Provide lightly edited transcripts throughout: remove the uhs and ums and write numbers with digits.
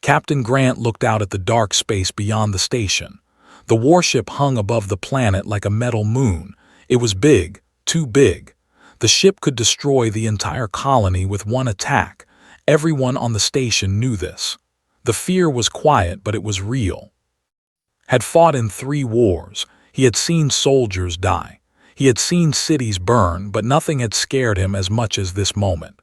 Captain Grant looked out at the dark space beyond the station. The warship hung above the planet like a metal moon. It was big, too big. The ship could destroy the entire colony with one attack. Everyone on the station knew this. The fear was quiet, but it was real. Had fought in 3 wars. He had seen soldiers die. He had seen cities burn, but nothing had scared him as much as this moment.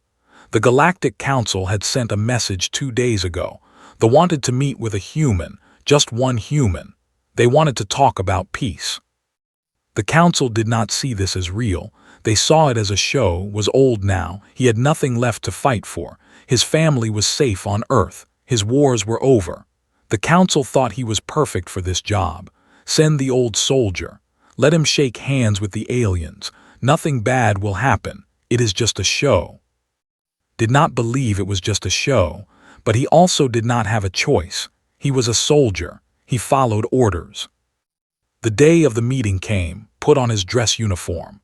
The Galactic Council had sent a message 2 days ago. They wanted to meet with a human, just one human. They wanted to talk about peace. The Council did not see this as real. They saw it as a show, was old now. He had nothing left to fight for. His family was safe on Earth. His wars were over. The Council thought he was perfect for this job. Send the old soldier. Let him shake hands with the aliens. Nothing bad will happen. It is just a show. Did not believe it was just a show, but he also did not have a choice. He was a soldier. He followed orders. The day of the meeting came, put on his dress uniform.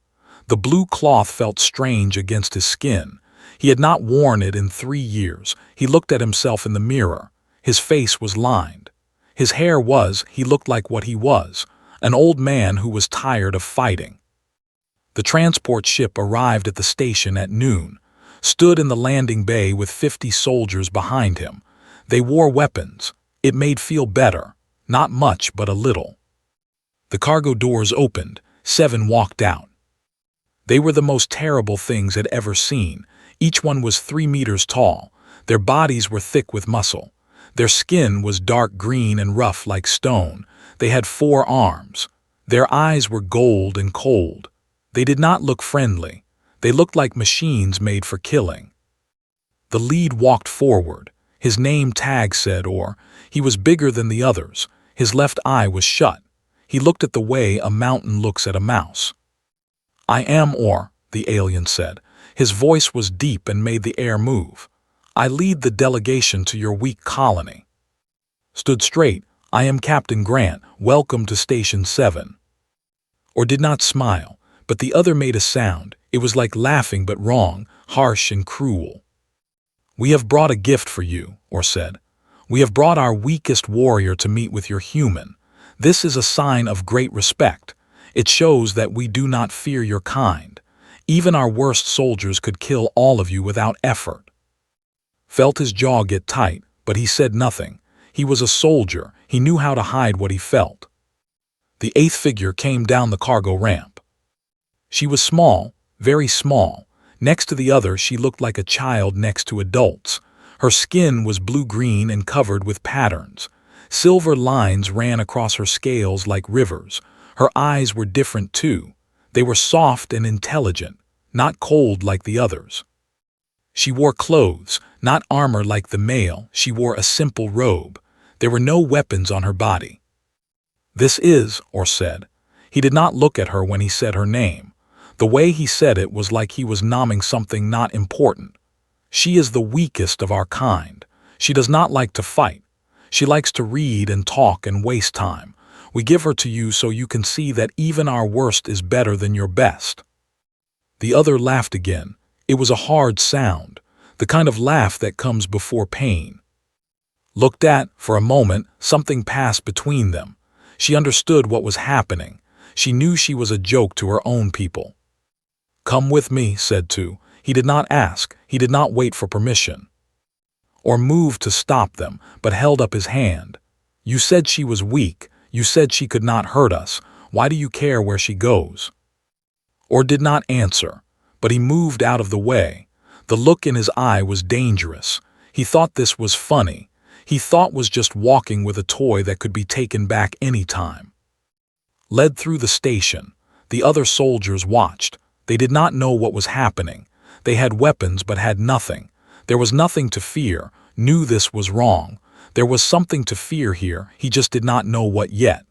The blue cloth felt strange against his skin. He had not worn it in 3 years. He looked at himself in the mirror. His face was lined. His hair he looked like what he was, an old man who was tired of fighting. The transport ship arrived at the station at noon, stood in the landing bay with 50 soldiers behind him. They wore weapons. It made feel better. Not much, but a little. The cargo doors opened. 7 walked out. They were the most terrible things I'd ever seen. Each one was 3 meters tall. Their bodies were thick with muscle. Their skin was dark green and rough like stone. They had 4 arms. Their eyes were gold and cold. They did not look friendly. They looked like machines made for killing. The lead walked forward. His name tag said Or. He was bigger than the others. His left eye was shut. He looked at the way a mountain looks at a mouse. I am Or, the alien said. His voice was deep and made the air move. I lead the delegation to your weak colony. Stood straight. I am Captain Grant. Welcome to Station 7. Or did not smile, but the other made a sound. It was like laughing but wrong, harsh and cruel. We have brought a gift for you, Or said. We have brought our weakest warrior to meet with your human. This is a sign of great respect. It shows that we do not fear your kind. Even our worst soldiers could kill all of you without effort. Felt his jaw get tight, but he said nothing. He was a soldier. He knew how to hide what he felt. The 8th figure came down the cargo ramp. She was small, very small. Next to the other, she looked like a child next to adults. Her skin was blue-green and covered with patterns. Silver lines ran across her scales like rivers. Her eyes were different too. They were soft and intelligent, not cold like the others. She wore clothes, not armor like the male. She wore a simple robe. There were no weapons on her body. This is, Or said. He did not look at her when he said her name. The way he said it was like he was naming something not important. She is the weakest of our kind. She does not like to fight. She likes to read and talk and waste time. We give her to you so you can see that even our worst is better than your best. The other laughed again. It was a hard sound, the kind of laugh that comes before pain. Looked at, for a moment, something passed between them. She understood what was happening. She knew she was a joke to her own people. Come with me, said Tu. He did not ask. He did not wait for permission. Or move to stop them, but held up his hand. You said she was weak. You said she could not hurt us. Why do you care where she goes? Or did not answer, but he moved out of the way. The look in his eye was dangerous. He thought this was funny. He thought was just walking with a toy that could be taken back any time. Led through the station. The other soldiers watched. They did not know what was happening. They had weapons but had nothing. There was nothing to fear. Knew this was wrong. There was something to fear here. He just did not know what yet.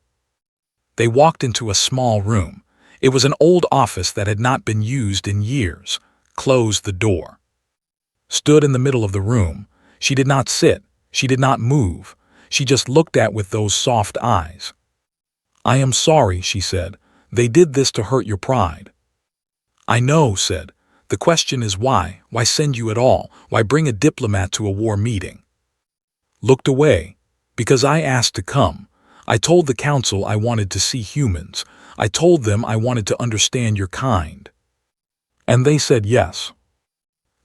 They walked into a small room. It was an old office that had not been used in years. Closed the door. Stood in the middle of the room. She did not sit. She did not move. She just looked at with those soft eyes. I am sorry, she said. They did this to hurt your pride. I know, said. The question is why? Why send you at all? Why bring a diplomat to a war meeting? Looked away. Because I asked to come. I told the council I wanted to see humans. I told them I wanted to understand your kind. And they said yes.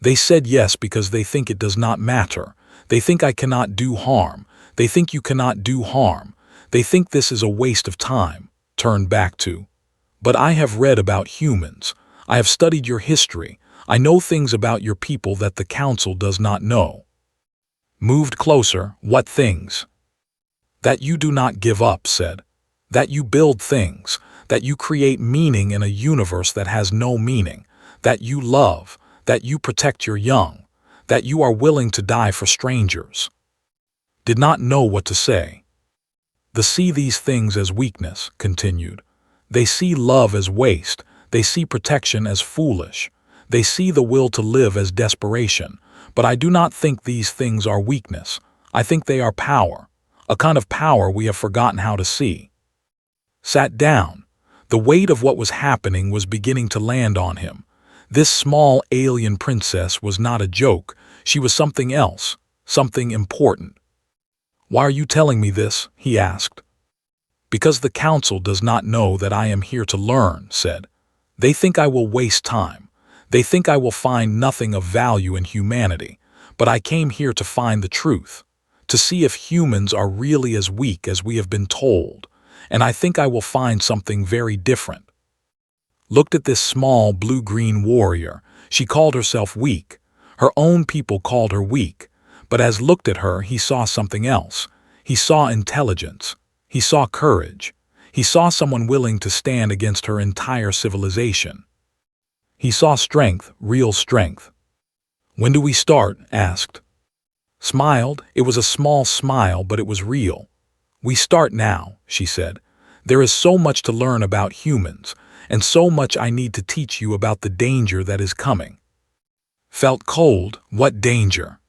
They said yes because they think it does not matter. They think I cannot do harm. They think you cannot do harm. They think this is a waste of time. Turn back to. But I have read about humans. I have studied your history. I know things about your people that the council does not know. Moved closer. What things? That you do not give up, said. That you build things. That you create meaning in a universe that has no meaning. That you love. That you protect your young. That you are willing to die for strangers. Did not know what to say. They see these things as weakness, continued. They see love as waste. They see protection as foolish. They see the will to live as desperation. But I do not think these things are weakness. I think they are power. A kind of power we have forgotten how to see. Sat down. The weight of what was happening was beginning to land on him. This small alien princess was not a joke. She was something else, something important. Why are you telling me this? He asked. Because the council does not know that I am here to learn, said. They think I will waste time. They think I will find nothing of value in humanity. But I came here to find the truth, to see if humans are really as weak as we have been told. And I think I will find something very different. Looked at this small blue-green warrior. She called herself weak. Her own people called her weak. But as looked at her, he saw something else. He saw intelligence. He saw courage. He saw someone willing to stand against her entire civilization. He saw strength, real strength. When do we start? Asked. Smiled. It was a small smile, but it was real. We start now, she said. There is so much to learn about humans, and so much I need to teach you about the danger that is coming. Felt cold. What danger?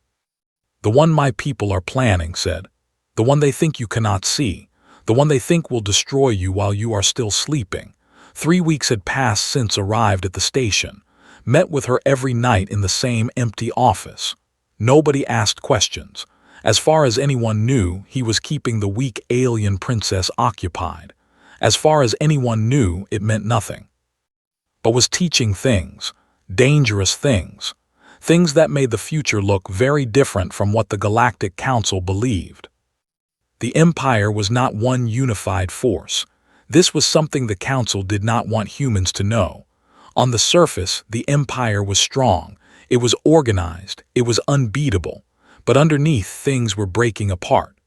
The one my people are planning, said. The one they think you cannot see. The one they think will destroy you while you are still sleeping. 3 weeks had passed since arrived at the station. Met with her every night in the same empty office. Nobody asked questions. As far as anyone knew, he was keeping the weak alien princess occupied. As far as anyone knew, it meant nothing. But was teaching things, dangerous things. Things that made the future look very different from what the Galactic Council believed. The Empire was not one unified force. This was something the Council did not want humans to know. On the surface, the Empire was strong. It was organized. It was unbeatable. But underneath, things were breaking apart.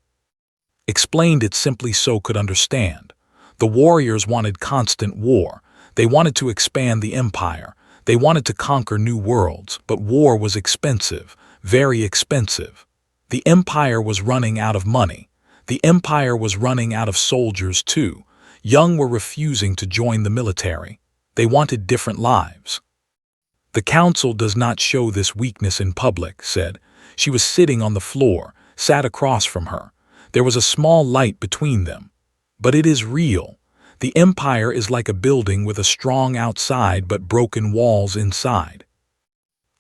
Explained it simply so could understand. The warriors wanted constant war. They wanted to expand the Empire. They wanted to conquer new worlds, but war was expensive, very expensive. The Empire was running out of money. The Empire was running out of soldiers too. Young were refusing to join the military. They wanted different lives. The Council does not show this weakness in public, said. She was sitting on the floor, sat across from her. There was a small light between them. But it is real. The Empire is like a building with a strong outside but broken walls inside.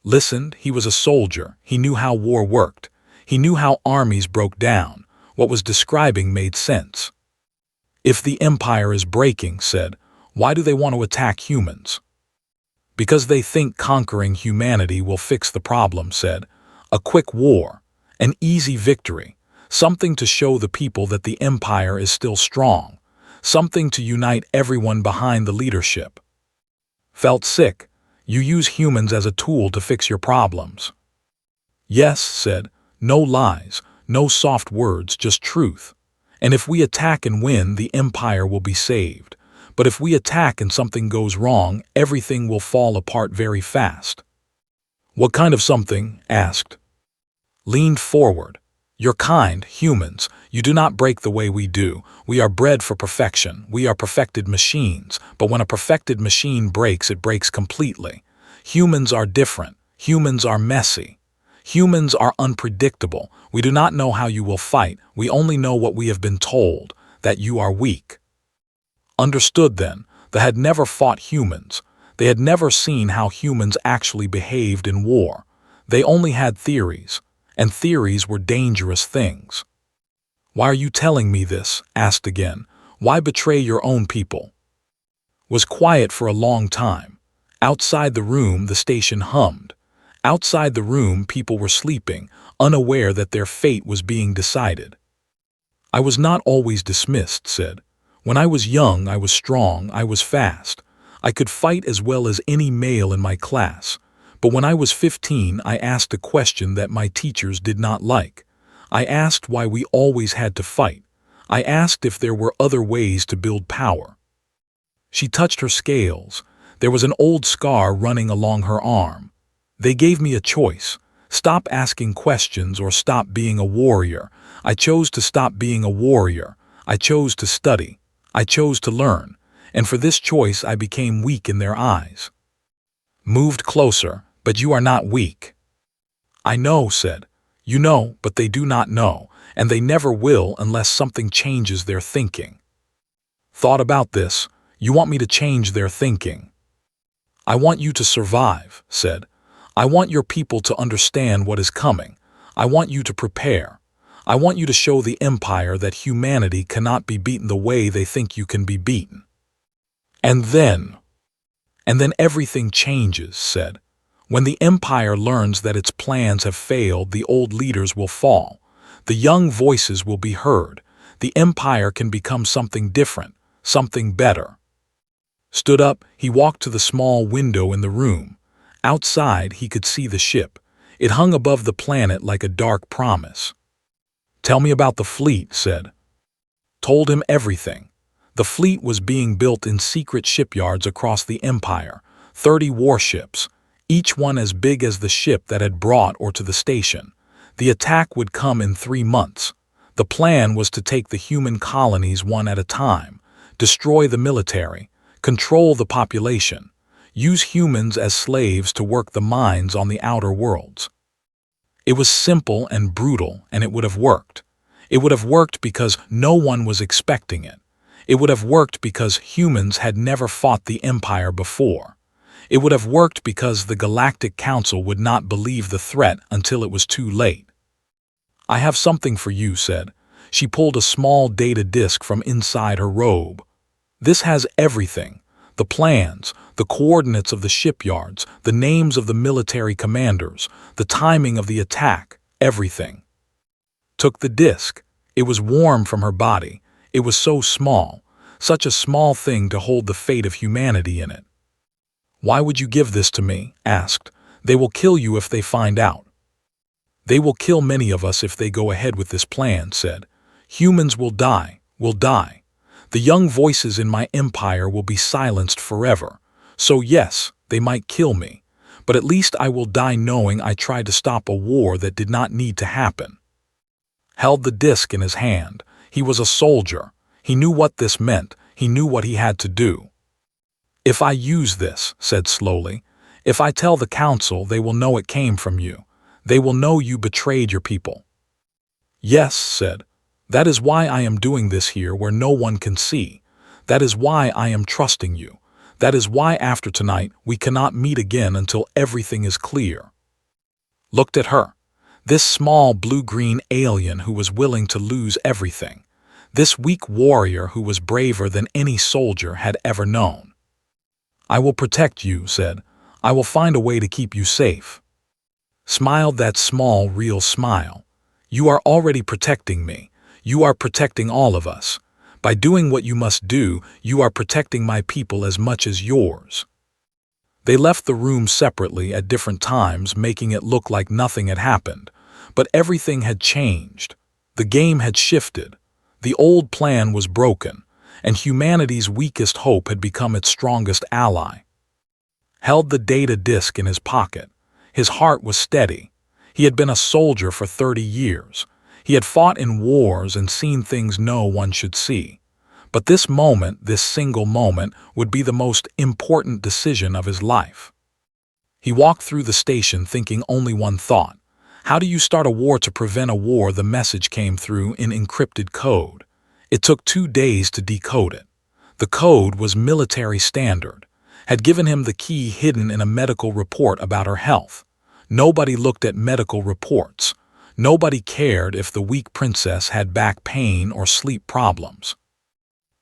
Listened, he was a soldier. He knew how war worked. He knew how armies broke down. What was describing made sense. If the Empire is breaking, said, why do they want to attack humans? Because they think conquering humanity will fix the problem, said. A quick war, an easy victory, something to show the people that the Empire is still strong. Something to unite everyone behind the leadership. Felt sick. You use humans as a tool to fix your problems. Yes, said. No lies, no soft words, just truth. And if we attack and win, the Empire will be saved. But if we attack and something goes wrong, everything will fall apart very fast. What kind of something? Asked. Leaned forward. Your kind, humans, you do not break the way we do. We are bred for perfection. We are perfected machines. But when a perfected machine breaks, it breaks completely. Humans are different. Humans are messy. Humans are unpredictable. We do not know how you will fight. We only know what we have been told, that you are weak. Understood then. They had never fought humans. They had never seen how humans actually behaved in war. They only had theories. and theories were dangerous things. "Why are you telling me this?" asked again. "Why betray your own people?" Was quiet for a long time. Outside the room, the station hummed. Outside the room, people were sleeping, unaware that their fate was being decided. "I was not always dismissed," said. "When I was young, I was strong, I was fast. I could fight as well as any male in my class. But when I was 15, I asked a question that my teachers did not like. I asked why we always had to fight. I asked if there were other ways to build power." She touched her scales. There was an old scar running along her arm. "They gave me a choice. Stop asking questions or stop being a warrior. I chose to stop being a warrior. I chose to study. I chose to learn. And for this choice I became weak in their eyes." Moved closer. "But you are not weak." "I know," said. "You know, but they do not know, and they never will unless something changes their thinking." "Thought about this. You want me to change their thinking?" "I want you to survive," said. "I want your people to understand what is coming. I want you to prepare. I want you to show the Empire that humanity cannot be beaten the way they think you can be beaten." And then everything changes," said. "When the Empire learns that its plans have failed, the old leaders will fall. The young voices will be heard. The Empire can become something different, something better." Stood up, he walked to the small window in the room. Outside, he could see the ship. It hung above the planet like a dark promise. "Tell me about the fleet," said. Told him everything. The fleet was being built in secret shipyards across the Empire, 30 warships, each one as big as the ship that had brought or to the station. The attack would come in 3 months. The plan was to take the human colonies one at a time, destroy the military, control the population, use humans as slaves to work the mines on the outer worlds. It was simple and brutal, and it would have worked. It would have worked because no one was expecting it. It would have worked because humans had never fought the Empire before. It would have worked because the Galactic Council would not believe the threat until it was too late. "I have something for you," said. She pulled a small data disk from inside her robe. "This has everything. The plans, the coordinates of the shipyards, the names of the military commanders, the timing of the attack, everything." Took the disk. It was warm from her body. It was so small, such a small thing to hold the fate of humanity in it. "Why would you give this to me?" asked. "They will kill you if they find out." "They will kill many of us if they go ahead with this plan," said. "Humans will die, will die. The young voices in my empire will be silenced forever. So yes, they might kill me, but at least I will die knowing I tried to stop a war that did not need to happen." Held the disk in his hand. He was a soldier. He knew what this meant. He knew what he had to do. "If I use this," said slowly, "if I tell the council, they will know it came from you. They will know you betrayed your people." "Yes," said. "That is why I am doing this here where no one can see. That is why I am trusting you. That is why after tonight we cannot meet again until everything is clear." Looked at her. This small blue-green alien who was willing to lose everything. This weak warrior who was braver than any soldier had ever known. "I will protect you," said. "I will find a way to keep you safe." Smiled that small, real smile. "You are already protecting me. You are protecting all of us. By doing what you must do, you are protecting my people as much as yours." They left the room separately at different times, making it look like nothing had happened. But everything had changed. The game had shifted. The old plan was broken, and humanity's weakest hope had become its strongest ally. Held the data disk in his pocket. His heart was steady. He had been a soldier for 30 years. He had fought in wars and seen things no one should see. But this moment, this single moment, would be the most important decision of his life. He walked through the station thinking only one thought. How do you start a war to prevent a war? The message came through in encrypted code. It took 2 days to decode it. The code was military standard, had given him the key hidden in a medical report about her health. Nobody looked at medical reports. Nobody cared if the weak princess had back pain or sleep problems.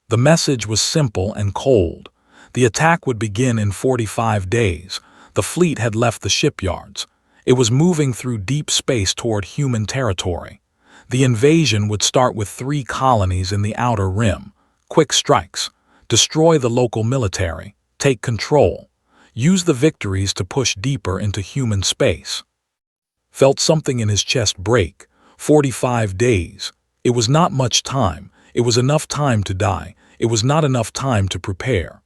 The message was simple and cold. The attack would begin in 45 days. The fleet had left the shipyards. It was moving through deep space toward human territory. The invasion would start with 3 colonies in the outer rim. Quick strikes. Destroy the local military. Take control. Use the victories to push deeper into human space. Felt something in his chest break. 45 days. It was not much time. It was enough time to die. It was not enough time to prepare.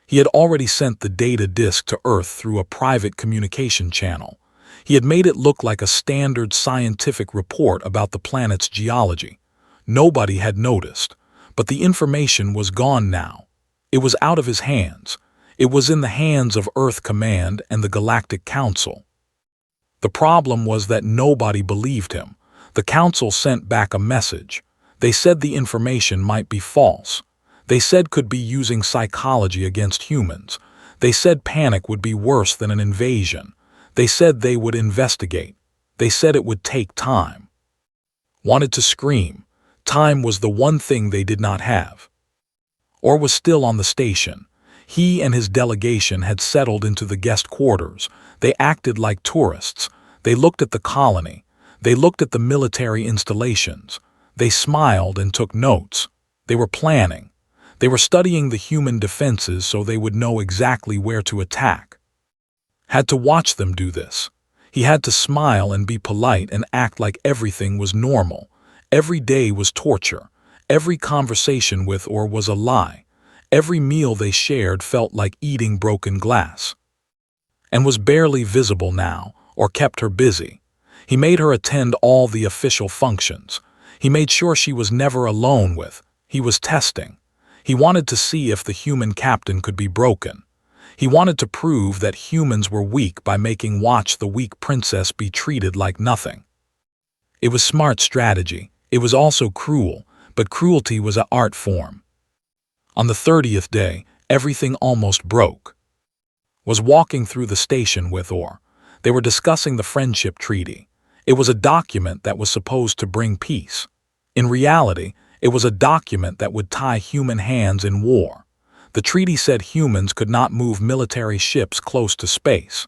He had already sent the data disk to Earth through a private communication channel. He had made it look like a standard scientific report about the planet's geology. Nobody had noticed, but the information was gone now. It was out of his hands. It was in the hands of Earth Command and the Galactic Council. The problem was that nobody believed him. The Council sent back a message. They said the information might be false. They said could be using psychology against humans. They said panic would be worse than an invasion. They said they would investigate. They said it would take time. Wanted to scream. Time was the one thing they did not have. Or was still on the station. He and his delegation had settled into the guest quarters. They acted like tourists. They looked at the colony. They looked at the military installations. They smiled and took notes. They were planning. They were studying the human defenses so they would know exactly where to attack. Had to watch them do this. He had to smile and be polite and act like everything was normal. Every day was torture. Every conversation with or was a lie. Every meal they shared felt like eating broken glass. And was barely visible now, or kept her busy. He made her attend all the official functions. He made sure she was never alone with. He was testing. He wanted to see if the human captain could be broken. He wanted to prove that humans were weak by making Watch the weak princess be treated like nothing. It was smart strategy. It was also cruel, but cruelty was an art form. On the 30th day, everything almost broke. Was walking through the station with Or. They were discussing the friendship treaty. It was a document that was supposed to bring peace. In reality, it was a document that would tie human hands in war. The treaty said humans could not move military ships close to space.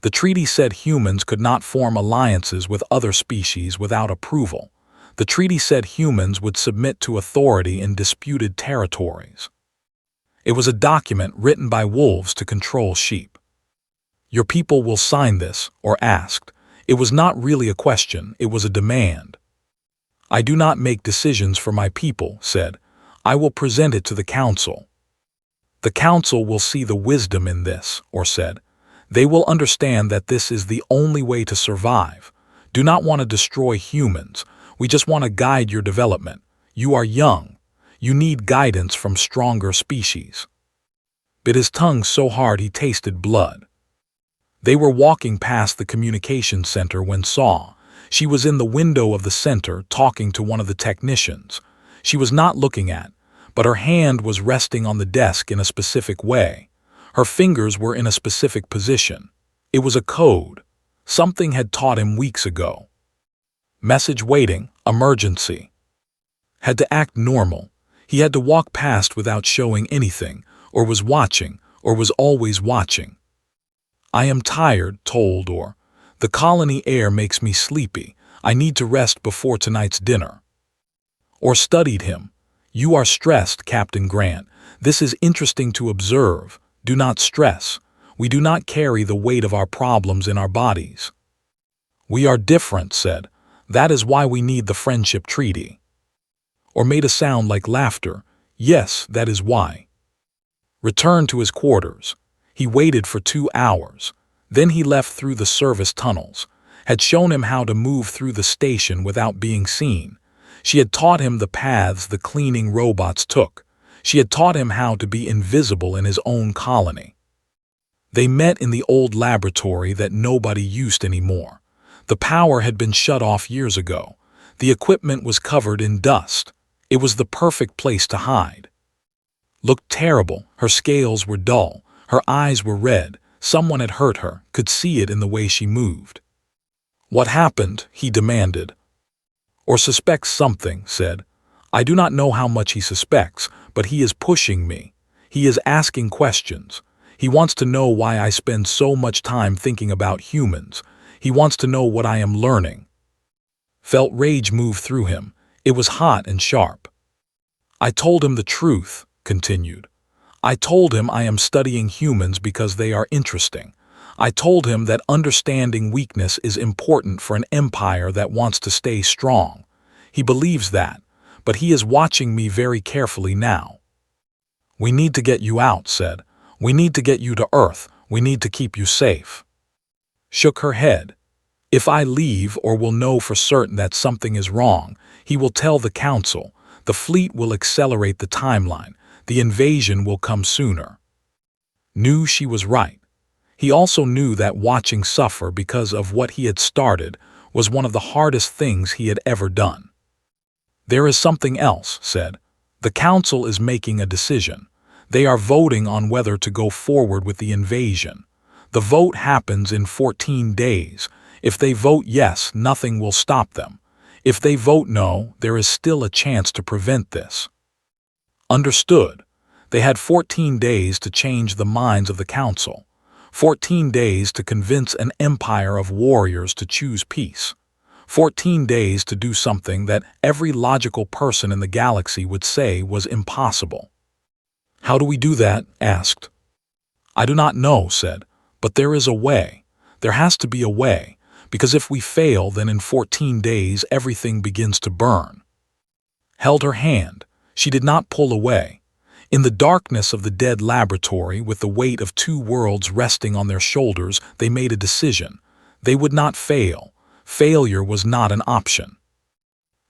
The treaty said humans could not form alliances with other species without approval. The treaty said humans would submit to authority in disputed territories. It was a document written by wolves to control sheep. Your people will sign this, Or asked. It was not really a question, it was a demand. I do not make decisions for my people, said. I will present it to the council. The council will see the wisdom in this, Or said. They will understand that this is the only way to survive. Do not want to destroy humans. We just want to guide your development. You are young. You need guidance from stronger species. Bit his tongue so hard he tasted blood. They were walking past the communication center when saw. She was in the window of the center talking to one of the technicians. She was not looking at, but her hand was resting on the desk in a specific way. Her fingers were in a specific position. It was a code. Something had taught him weeks ago. Message waiting, emergency. Had to act normal. He had to walk past without showing anything, or was watching, or was always watching. I am tired, told Or. The colony air makes me sleepy. I need to rest before tonight's dinner. Or studied him. You are stressed, Captain Grant. This is interesting to observe. Do not stress. We do not carry the weight of our problems in our bodies. We are different, said. That is why we need the friendship treaty. Or made a sound like laughter. Yes, that is why. Returned to his quarters. He waited for 2 hours. Then he left through the service tunnels. Had shown him how to move through the station without being seen. She had taught him the paths the cleaning robots took. She had taught him how to be invisible in his own colony. They met in the old laboratory that nobody used anymore. The power had been shut off years ago. The equipment was covered in dust. It was the perfect place to hide. Looked terrible. Her scales were dull. Her eyes were red. Someone had hurt her, could see it in the way she moved. What happened? He demanded. Or suspects something, said. I do not know how much he suspects, but he is pushing me. He is asking questions. He wants to know why I spend so much time thinking about humans. He wants to know what I am learning. Felt rage move through him. It was hot and sharp. I told him the truth, continued. I told him I am studying humans because they are interesting. I told him that understanding weakness is important for an empire that wants to stay strong. He believes that, but he is watching me very carefully now. We need to get you out, said. We need to get you to Earth. We need to keep you safe. Shook her head. If I leave or will know for certain that something is wrong, he will tell the council. The fleet will accelerate the timeline. The invasion will come sooner. Knew she was right. He also knew that watching suffer because of what he had started was one of the hardest things he had ever done. There is something else, said. The council is making a decision. They are voting on whether to go forward with the invasion. The vote happens in 14 days. If they vote yes, nothing will stop them. If they vote no, there is still a chance to prevent this. Understood. They had 14 days to change the minds of the council. 14 days to convince an empire of warriors to choose peace. 14 days to do something that every logical person in the galaxy would say was impossible. How do we do that? Asked. I do not know, said, but there is a way. There has to be a way, because if we fail, then in 14 days everything begins to burn. Held her hand. She did not pull away. In the darkness of the dead laboratory, with the weight of 2 worlds resting on their shoulders, they made a decision. They would not fail. Failure was not an option.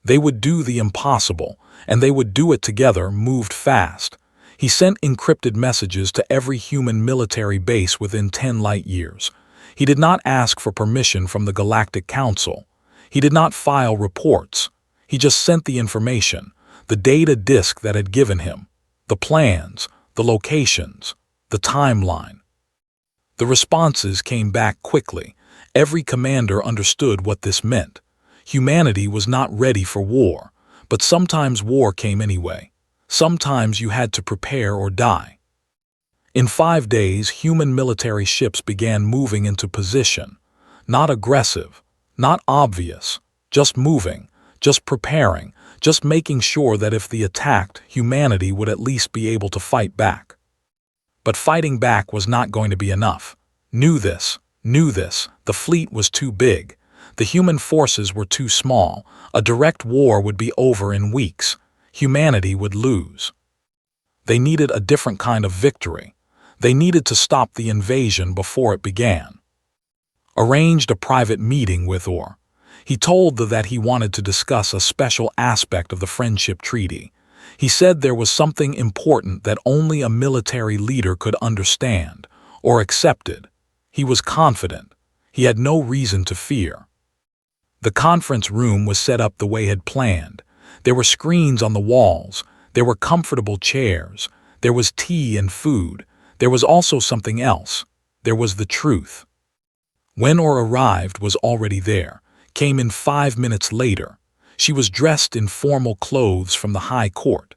They would do the impossible, and they would do it together, moved fast. He sent encrypted messages to every human military base within 10 light years. He did not ask for permission from the Galactic Council. He did not file reports. He just sent the information, the data disk that had given him, the plans, the locations, the timeline. The responses came back quickly. Every commander understood what this meant. Humanity was not ready for war, but sometimes war came anyway. Sometimes you had to prepare or die. In 5 days, human military ships began moving into position. Not aggressive, not obvious, just moving, just preparing, just making sure that if they attacked, humanity would at least be able to fight back. But fighting back was not going to be enough. Knew this. The fleet was too big. The human forces were too small. A direct war would be over in weeks. Humanity would lose. They needed a different kind of victory. They needed to stop the invasion before it began. Arranged a private meeting with Orr. He told them that he wanted to discuss a special aspect of the friendship treaty. He said there was something important that only a military leader could understand or accepted. He was confident. He had no reason to fear. The conference room was set up the way he had planned. There were screens on the walls. There were comfortable chairs. There was tea and food. There was also something else. There was the truth. When Orr arrived, was already there. Came in 5 minutes later. She was dressed in formal clothes from the High Court.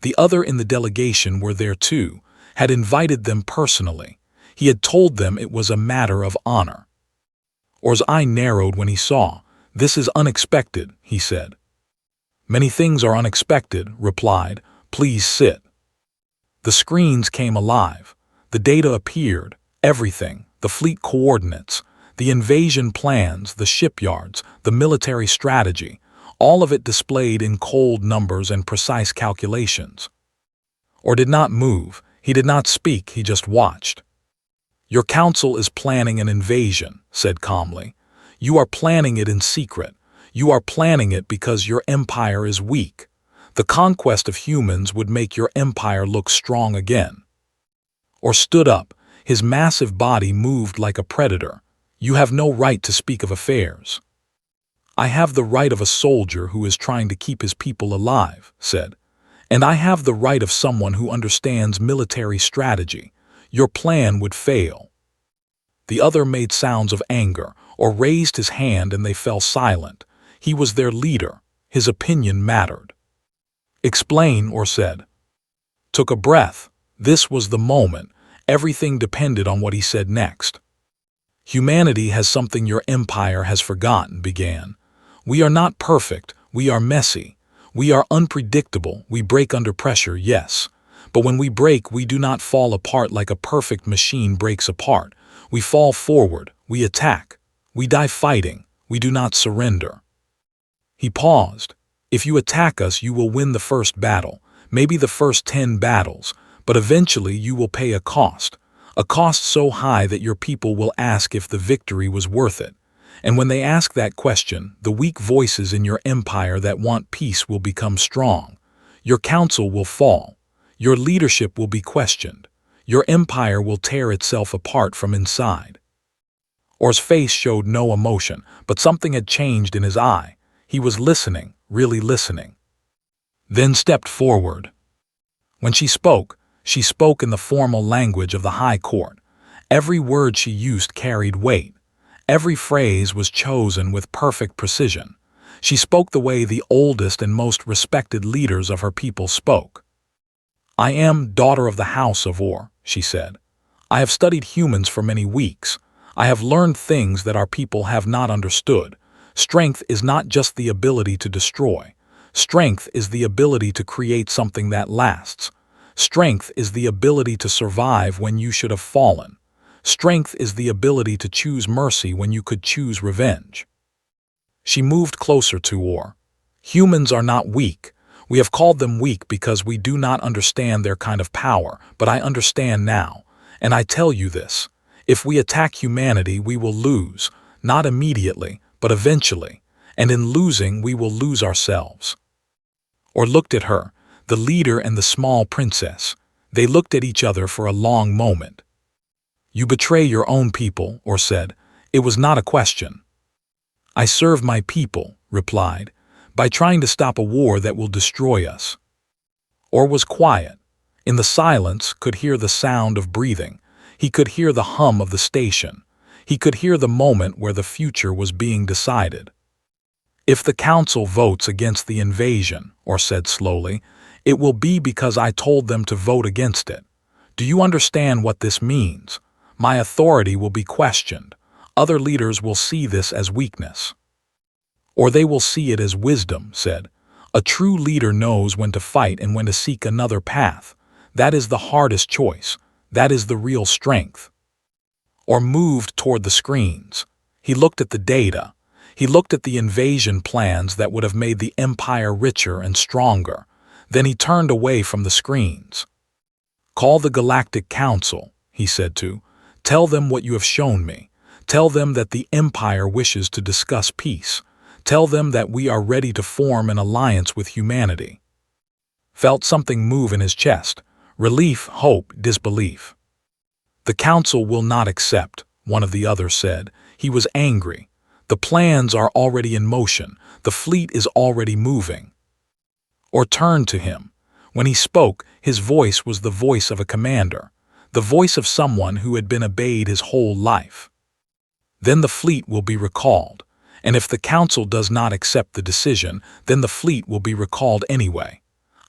The other in the delegation were there too, had invited them personally. He had told them it was a matter of honor. Orr's eye narrowed when he saw. This is unexpected, he said. Many things are unexpected, replied. Please sit. The screens came alive. The data appeared. Everything. The fleet coordinates. The invasion plans, the shipyards, the military strategy, all of it displayed in cold numbers and precise calculations. Orr did not move. He did not speak. He just watched. Your council is planning an invasion, said calmly. You are planning it in secret. You are planning it because your empire is weak. The conquest of humans would make your empire look strong again. Orr stood up. His massive body moved like a predator. You have no right to speak of affairs. I have the right of a soldier who is trying to keep his people alive, said. And I have the right of someone who understands military strategy. Your plan would fail. The other made sounds of anger. or raised his hand and they fell silent. He was their leader. His opinion mattered. Explain, or said. Took a breath. This was the moment. Everything depended on what he said next. Humanity has something your empire has forgotten, began. We are not perfect. We are messy. We are unpredictable. We break under pressure, yes. But when we break, we do not fall apart like a perfect machine breaks apart. We fall forward. We attack. We die fighting. We do not surrender. He paused. If you attack us, you will win the first battle, maybe the first 10 battles, but eventually you will pay a cost so high that your people will ask if the victory was worth it. And when they ask that question, the weak voices in your empire that want peace will become strong. Your council will fall. Your leadership will be questioned. Your empire will tear itself apart from inside. Or's face showed no emotion, but something had changed in his eye. He was listening, really listening. Then stepped forward. When she spoke in the formal language of the High Court. Every word she used carried weight. Every phrase was chosen with perfect precision. She spoke the way the oldest and most respected leaders of her people spoke. I am daughter of the House of Or, she said. I have studied humans for many weeks. I have learned things that our people have not understood. Strength is not just the ability to destroy. Strength is the ability to create something that lasts. Strength is the ability to survive when you should have fallen. Strength is the ability to choose mercy when you could choose revenge. She moved closer to Or. Humans are not weak. We have called them weak because we do not understand their kind of power, but I understand now. And I tell you this. If we attack humanity, we will lose, not immediately, but eventually. And in losing, we will lose ourselves. Or looked at her, the leader and the small princess. They looked at each other for a long moment. You betray your own people, Or said. It was not a question. I serve my people, replied, by trying to stop a war that will destroy us. Or was quiet. In the silence, could hear the sound of breathing. He could hear the hum of the station. He could hear the moment where the future was being decided. If the council votes against the invasion, Or said slowly, it will be because I told them to vote against it. Do you understand what this means? My authority will be questioned. Other leaders will see this as weakness. Or they will see it as wisdom, said. A true leader knows when to fight and when to seek another path. That is the hardest choice. That is the real strength. Or moved toward the screens. He looked at the data. He looked at the invasion plans that would have made the empire richer and stronger. Then he turned away from the screens. Call the Galactic Council, he said to. Tell them what you have shown me. Tell them that the empire wishes to discuss peace. Tell them that we are ready to form an alliance with humanity. Felt something move in his chest. Relief, hope, disbelief. The council will not accept, one of the others said. He was angry. The plans are already in motion. The fleet is already moving. Or turned to him. When he spoke, his voice was the voice of a commander, the voice of someone who had been obeyed his whole life. Then the fleet will be recalled, and if the council does not accept the decision, then the fleet will be recalled anyway.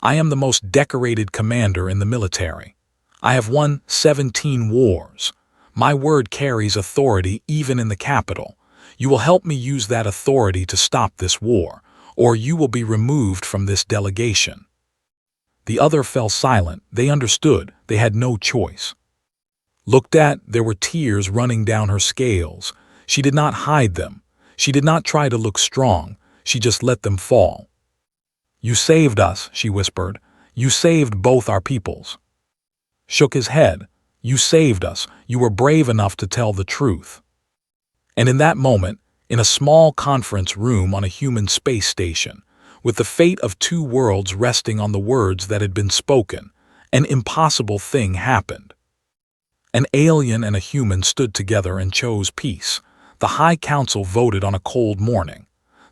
I am the most decorated commander in the military. I have won 17 wars. My word carries authority even in the capital. You will help me use that authority to stop this war, or you will be removed from this delegation. The other fell silent. They understood. They had no choice. Looked at, there were tears running down her scales. She did not hide them. She did not try to look strong. She just let them fall. You saved us, she whispered. You saved both our peoples. Shook his head. You saved us. You were brave enough to tell the truth. And in that moment, in a small conference room on a human space station, with the fate of two worlds resting on the words that had been spoken, an impossible thing happened. An alien and a human stood together and chose peace. The High Council voted on a cold morning.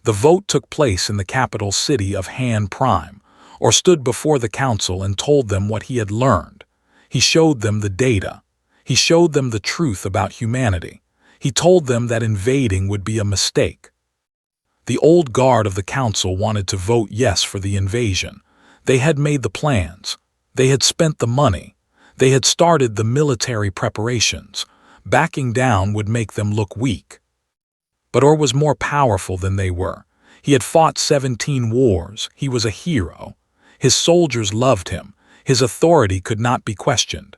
The vote took place in the capital city of Han Prime, Or stood before the council and told them what he had learned. He showed them the data. He showed them the truth about humanity. He told them that invading would be a mistake. The old guard of the council wanted to vote yes for the invasion. They had made the plans. They had spent the money. They had started the military preparations. Backing down would make them look weak. But Or was more powerful than they were. He had fought 17 wars. He was a hero. His soldiers loved him. His authority could not be questioned.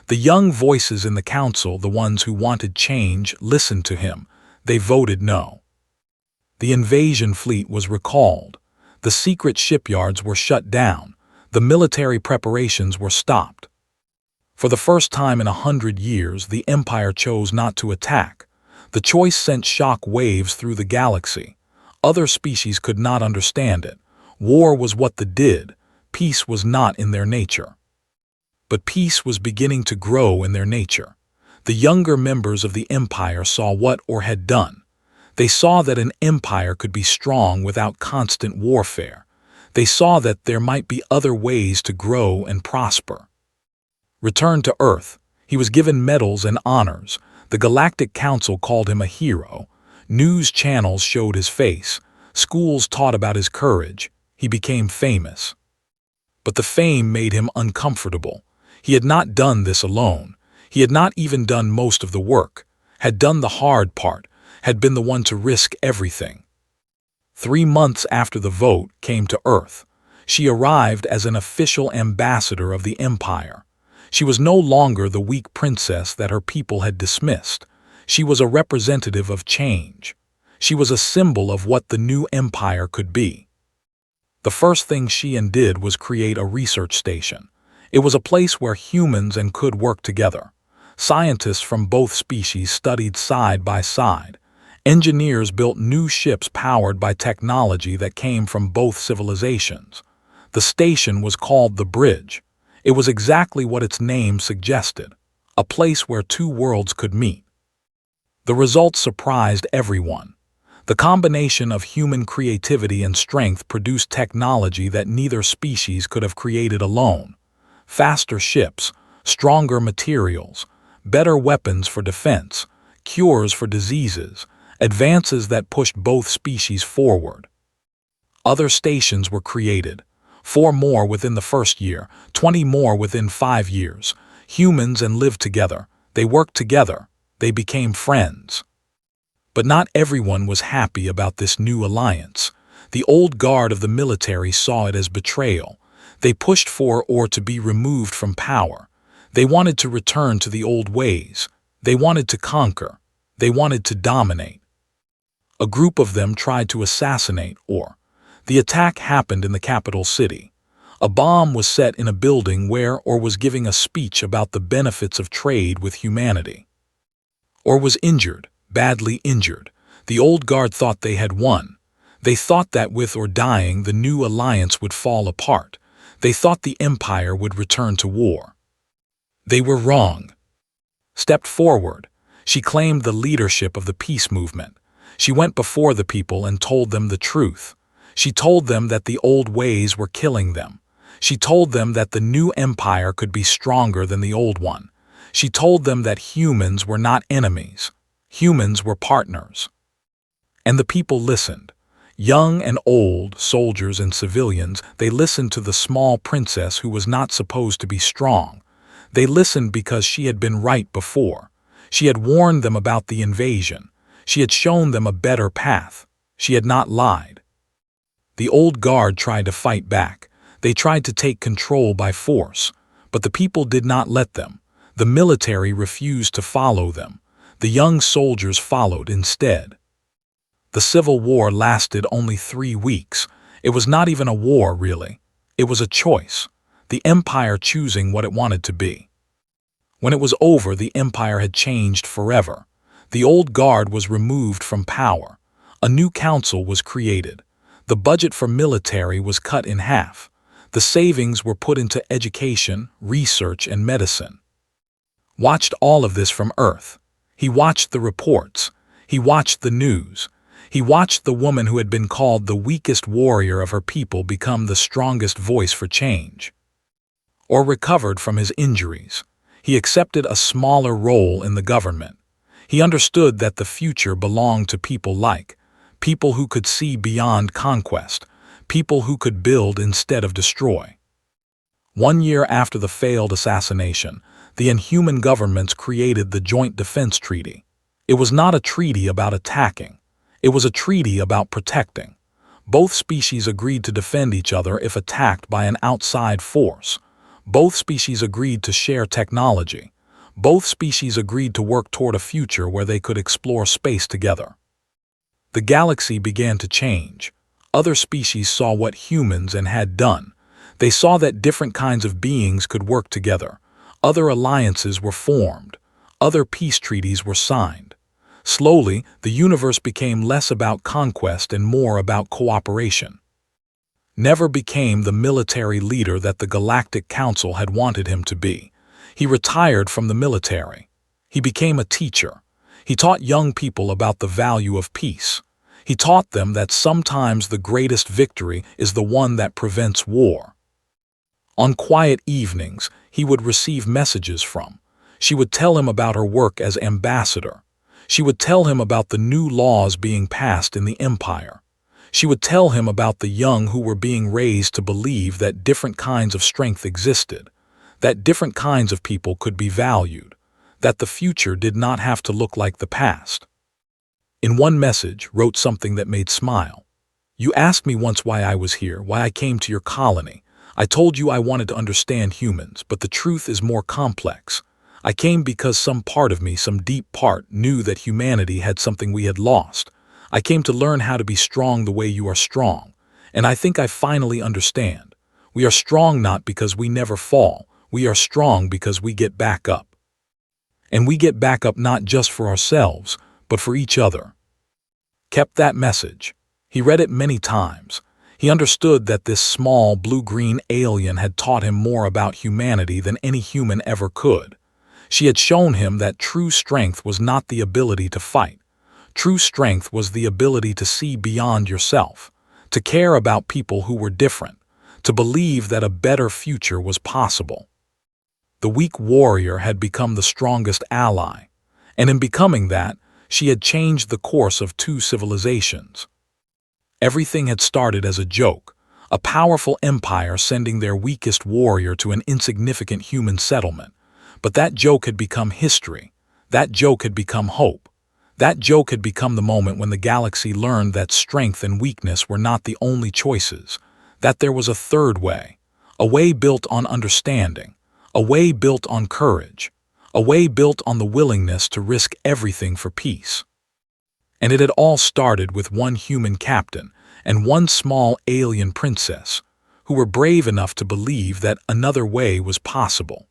The young voices in the council, the ones who wanted change, listened to him. They voted no. The invasion fleet was recalled. The secret shipyards were shut down. The military preparations were stopped. For the first time in 100 years, the Empire chose not to attack. The choice sent shock waves through the galaxy. Other species could not understand it. War was what they did. Peace was not in their nature. But peace was beginning to grow in their nature. The younger members of the Empire saw what Or had done. They saw that an empire could be strong without constant warfare. They saw that there might be other ways to grow and prosper. Returned to Earth, he was given medals and honors. The Galactic Council called him a hero. News channels showed his face. Schools taught about his courage. He became famous. But the fame made him uncomfortable. He had not done this alone. He had not even done most of the work, had done the hard part, had been the one to risk everything. 3 months after the vote came to Earth, she arrived as an official ambassador of the Empire. She was no longer the weak princess that her people had dismissed. She was a representative of change. She was a symbol of what the new empire could be. The first thing she did was create a research station. It was a place where humans could work together. Scientists from both species studied side by side. Engineers built new ships powered by technology that came from both civilizations. The station was called the Bridge. It was exactly what its name suggested, a place where two worlds could meet. The results surprised everyone. The combination of human creativity and strength produced technology that neither species could have created alone. Faster ships, stronger materials, better weapons for defense, cures for diseases, advances that pushed both species forward. Other stations were created. 4 more within the first year, 20 more within 5 years. Humans lived together. They worked together. They became friends. But not everyone was happy about this new alliance. The old guard of the military saw it as betrayal. They pushed for Or to be removed from power. They wanted to return to the old ways. They wanted to conquer. They wanted to dominate. A group of them tried to assassinate Or. The attack happened in the capital city. A bomb was set in a building where Or was giving a speech about the benefits of trade with humanity. Or was injured, badly injured. The old guard thought they had won. They thought that with Or dying, the new alliance would fall apart. They thought the empire would return to war. They were wrong. Stepped forward. She claimed the leadership of the peace movement. She went before the people and told them the truth. She told them that the old ways were killing them. She told them that the new empire could be stronger than the old one. She told them that humans were not enemies. Humans were partners. And the people listened. Young and old, soldiers and civilians, they listened to the small princess who was not supposed to be strong. They listened because she had been right before. She had warned them about the invasion. She had shown them a better path. She had not lied. The old guard tried to fight back. They tried to take control by force, but the people did not let them. The military refused to follow them. The young soldiers followed instead. The Civil War lasted only 3 weeks. It was not even a war, really. It was a choice. The empire choosing what it wanted to be. When it was over, the empire had changed forever. The old guard was removed from power. A new council was created. The budget for military was cut in half. The savings were put into education, research, and medicine. Watched all of this from Earth. He watched the reports. He watched the news. He watched the woman who had been called the weakest warrior of her people become the strongest voice for change. Or recovered from his injuries. He accepted a smaller role in the government. He understood that the future belonged to people who could see beyond conquest, people who could build instead of destroy. 1 year after the failed assassination, the Inhuman governments created the Joint Defense Treaty. It was not a treaty about attacking. It was a treaty about protecting. Both species agreed to defend each other if attacked by an outside force. Both species agreed to share technology. Both species agreed to work toward a future where they could explore space together. The galaxy began to change. Other species saw what humans had done. They saw that different kinds of beings could work together. Other alliances were formed. Other peace treaties were signed. Slowly, the universe became less about conquest and more about cooperation. Never became the military leader that the Galactic Council had wanted him to be. He retired from the military. He became a teacher. He taught young people about the value of peace. He taught them that sometimes the greatest victory is the one that prevents war. On quiet evenings, he would receive messages from. She would tell him about her work as ambassador. She would tell him about the new laws being passed in the Empire. She would tell him about the young who were being raised to believe that different kinds of strength existed, that different kinds of people could be valued, that the future did not have to look like the past. In one message, wrote something that made smile. You asked me once why I was here, why I came to your colony. I told you I wanted to understand humans, but the truth is more complex. I came because some part of me, some deep part, knew that humanity had something we had lost. I came to learn how to be strong the way you are strong, and I think I finally understand. We are strong not because we never fall. We are strong because we get back up. And we get back up not just for ourselves, but for each other. Kept that message. He read it many times. He understood that this small blue-green alien had taught him more about humanity than any human ever could. She had shown him that true strength was not the ability to fight. True strength was the ability to see beyond yourself, to care about people who were different, to believe that a better future was possible. The weak warrior had become the strongest ally, and in becoming that, she had changed the course of 2 civilizations. Everything had started as a joke, a powerful empire sending their weakest warrior to an insignificant human settlement. But that joke had become history. That joke had become hope. That joke had become the moment when the galaxy learned that strength and weakness were not the only choices, that there was a third way, a way built on understanding, a way built on courage, a way built on the willingness to risk everything for peace. And it had all started with one human captain and one small alien princess, who were brave enough to believe that another way was possible.